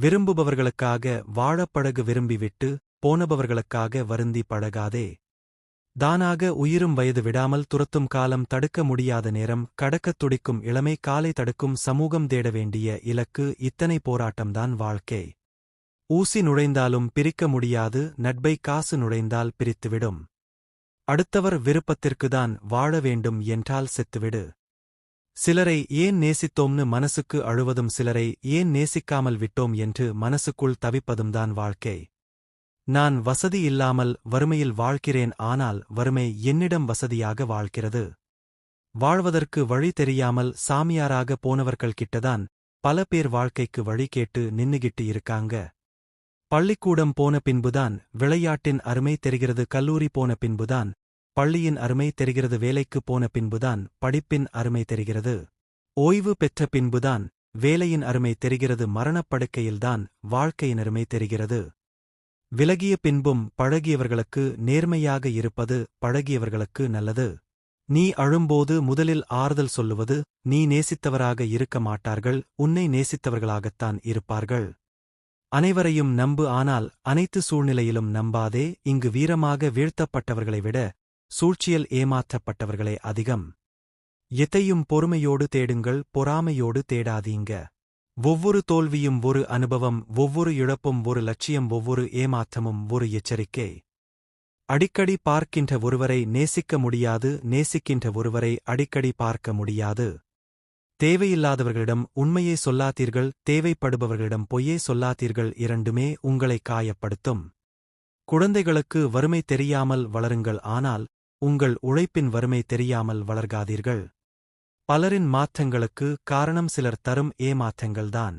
விரும்புபவர்களுக்காக வாழப்பழகு விரும்பிவிட்டு போனபவர்களுக்காக வருந்தி பழகாதே. தானாக உயிரும் வயது விடாமல் துரத்தும் காலம் தடுக்க முடியாத நேரம் கடக்கத் துடிக்கும் இளமை காலை தடுக்கும் சமூகம் தேட வேண்டிய இலக்கு இத்தனை போராட்டம்தான் வாழ்க்கை. ஊசி நுழைந்தாலும் பிரிக்க முடியாது நட்பை காசு நுழைந்தால் பிரித்துவிடும். அடுத்தவர் விருப்பத்திற்குதான் வாழ வேண்டும் என்றால் செத்துவிடு. சிலரை ஏன் நேசித்தோம்னு மனசுக்கு அழுவதும் சிலரை ஏன் நேசிக்காமல் விட்டோம் என்று மனசுக்குள் தவிப்பதும்தான் வாழ்க்கை. நான் வசதி இல்லாமல் வறுமையில் வாழ்கிறேன், ஆனால் வறுமை என்னிடம் வசதியாக வாழ்கிறது. வாழ்வதற்கு வழி தெரியாமல் சாமியாராக போனவர்கள் கிட்டதான் பல பேர் வாழ்க்கைக்கு வழி கேட்டு நின்னுகிட்டு இருக்காங்க. பள்ளிக்கூடம் போன பின்புதான் விளையாட்டின் அருமை தெரிகிறது, கல்லூரி போன பின்புதான் பள்ளியின் அருமை தெரிகிறது, வேலைக்கு போன பின்புதான் படிப்பின் அருமை தெரிகிறது, ஓய்வு பெற்ற பின்புதான் வேலையின் அருமை தெரிகிறது, மரணப்படுக்கையில்தான் வாழ்க்கையின் அருமை தெரிகிறது. விலகிய பின்பும் பழகியவர்களுக்கு நேர்மையாக இருப்பது பழகியவர்களுக்கு நல்லது. நீ அழும்போது முதலில் ஆறுதல் சொல்லுவது நீ நேசித்தவராக இருக்க மாட்டார்கள், உன்னை நேசித்தவர்களாகத்தான் இருப்பார்கள். அனைவரையும் நம்பு, ஆனால் அனைத்து சூழ்நிலையிலும் நம்பாதே. இங்கு வீரமாக வீழ்த்தப்பட்டவர்களை விட சூழ்ச்சியில் ஏமாற்றப்பட்டவர்களே அதிகம். எதையும் பொறுமையோடு தேடுங்கள், பொறாமையோடு தேடாதீங்க. ஒவ்வொரு தோல்வியும் ஒரு அனுபவம், ஒவ்வொரு இழப்பும் ஒரு லட்சியம், ஒவ்வொரு ஏமாற்றமும் ஒரு எச்சரிக்கை. அடிக்கடி பார்க்கின்ற ஒருவரை நேசிக்க முடியாது, நேசிக்கின்ற ஒருவரை அடிக்கடி பார்க்க முடியாது. தேவையில்லாதவர்களிடம் உண்மையை சொல்லாதீர்கள், தேவைப்படுபவர்களிடம் பொய்யே சொல்லாதீர்கள், இரண்டுமே உங்களை காயப்படுத்தும். குழந்தைகளுக்கு வறுமை தெரியாமல் வளருங்கள், ஆனால் உங்கள் உழைப்பின் வறுமை தெரியாமல் வளர்காதீர்கள். பலரின் மாற்றங்களுக்கு காரணம் சிலர் தரும் ஏமாற்றங்கள்தான்.